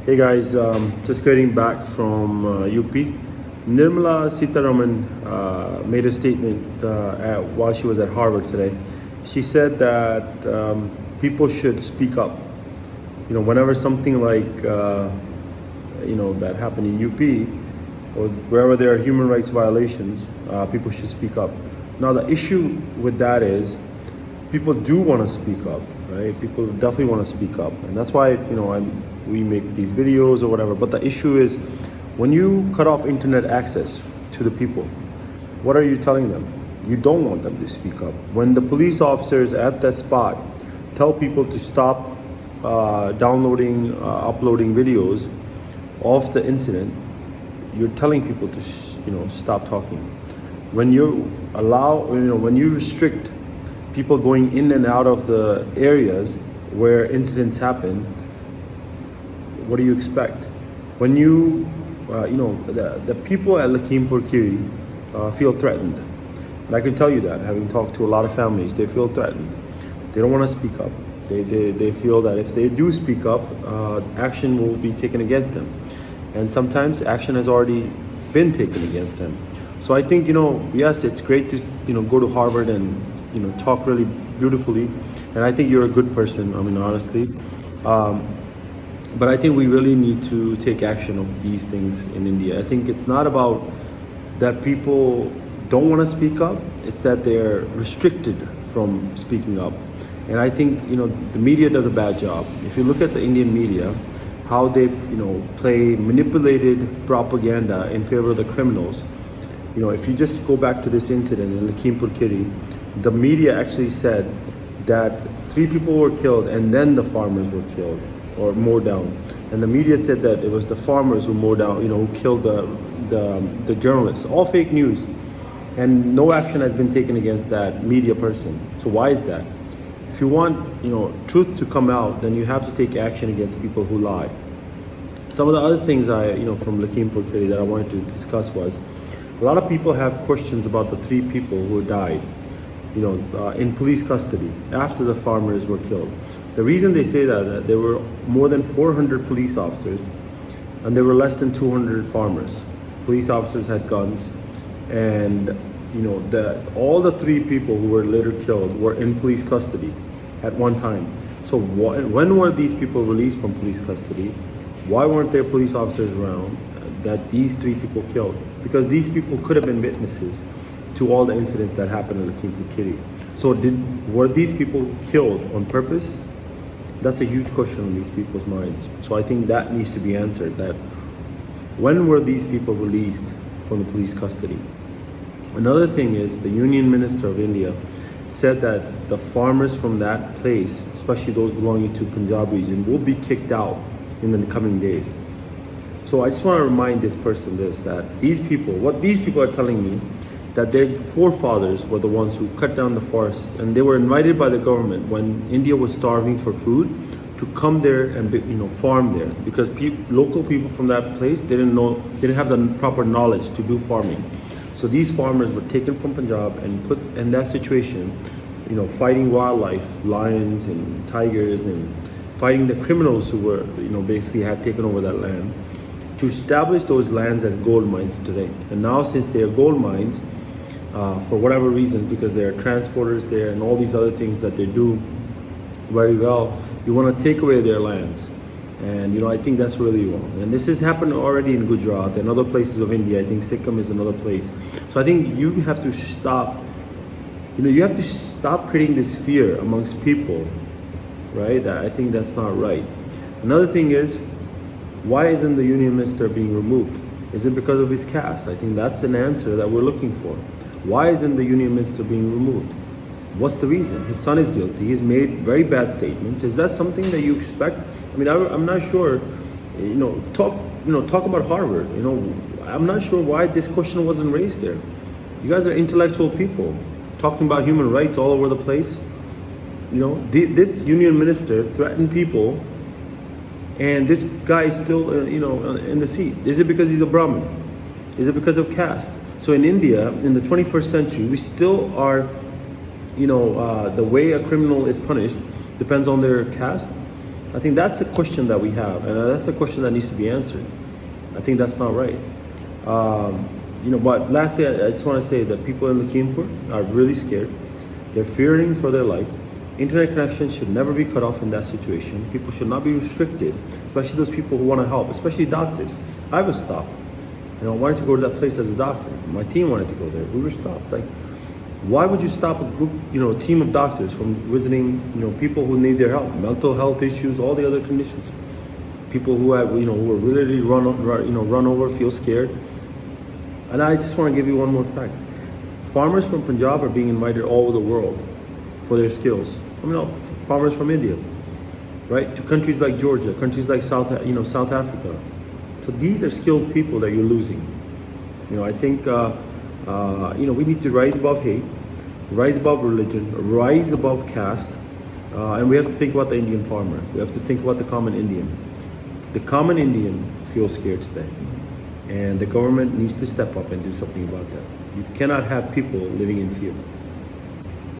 Hey guys, just getting back from UP. Nirmala Sitharaman made a statement while she was at Harvard today. She said that people should speak up. Whenever something like that happened in UP or wherever there are human rights violations, people should speak up. Now the issue with that is people do want to speak up, right? People definitely want to speak up, and that's why we make these videos or whatever. But the issue is when you cut off internet access to the people, what are you telling them? You don't want them to speak up. When the police officers at that spot tell people to stop downloading, uploading videos of the incident, you're telling people to stop talking. When you allow, when you restrict people going in and out of the areas where incidents happen, what do you expect? When you, the people at Lekhimpur kheri feel threatened. And I can tell you that, having talked to a lot of families, they feel threatened. They don't want to speak up. They feel that if they do speak up, action will be taken against them. And sometimes action has already been taken against them. So I think, yes, it's great to, go to Harvard and, talk really beautifully. And I think you're a good person, honestly. But I think we really need to take action of these things in India. I think it's not about that people don't want to speak up, it's that they're restricted from speaking up. And I think, the media does a bad job. If you look at the Indian media, how they, play manipulated propaganda in favor of the criminals. If you just go back to this incident in Lekhimpur kheri, the media actually said that 3 people were killed and then the farmers were killed or mowed down. And the media said that it was the farmers who mowed down, who killed the journalists. All fake news. And no action has been taken against that media person. So why is that? If you want, truth to come out, then you have to take action against people who lie. Some of the other things from Lekhimpur kheri that I wanted to discuss was, a lot of people have questions about the 3 people who died, in police custody after the farmers were killed. The reason they say that there were more than 400 police officers and there were less than 200 farmers. Police officers had guns, and all the 3 people who were later killed were in police custody at one time. So when were these people released from police custody? Why weren't there police officers around that these 3 people killed? Because these people could have been witnesses to all the incidents that happened in Lekhimpur kheri. So were these people killed on purpose? That's a huge question on these people's minds. So I think that needs to be answered, that when were these people released from the police custody? Another thing is, the Union Minister of India said that the farmers from that place, especially those belonging to Punjab region, will be kicked out in the coming days. So I just want to remind this person that these people are telling me, that their forefathers were the ones who cut down the forests, and they were invited by the government when India was starving for food to come there and farm there, because local people from that place didn't have the proper knowledge to do farming. So these farmers were taken from Punjab and put in that situation, fighting wildlife, lions and tigers, and fighting the criminals who were, basically had taken over that land, to establish those lands as gold mines today. And now, since they are gold mines, for whatever reason, because there are transporters there and all these other things that they do very well, you want to take away their lands. And I think that's really wrong. And this has happened already in Gujarat and other places of India. I think Sikkim is another place. So I think you have to stop, creating this fear amongst people, right? I think that's not right. Another thing is, why isn't the Union Minister being removed? Is it because of his caste? I think that's an answer that we're looking for. Why isn't the Union Minister being removed? What's the reason? His son is guilty. He's made very bad statements. Is that something that you expect? I'm not sure. Talk about Harvard. I'm not sure why this question wasn't raised there. You guys are intellectual people, talking about human rights all over the place. This Union Minister threatened people, and this guy is still, in the seat. Is it because he's a Brahmin? Is it because of caste? So in India, in the 21st century, we still are, the way a criminal is punished depends on their caste. I think that's the question that we have, and that's the question that needs to be answered. I think that's not right. But lastly, I just want to say that people in Lekhimpur are really scared. They're fearing for their life. Internet connection should never be cut off in that situation. People should not be restricted, especially those people who want to help, especially doctors. I was stopped. I wanted to go to that place as a doctor. My team wanted to go there. We were stopped. Like, why would you stop a group, a team of doctors from visiting, people who need their help, mental health issues, all the other conditions, people who have, who are really run over, feel scared. And I just want to give you one more fact. Farmers from Punjab are being invited all over the world for their skills. Farmers from India, right, to countries like Georgia, countries like South Africa. So these are skilled people that you're losing. I think we need to rise above hate, rise above religion, rise above caste, and we have to think about the Indian farmer. We have to think about the common Indian. The common Indian feels scared today, and the government needs to step up and do something about that. You cannot have people living in fear.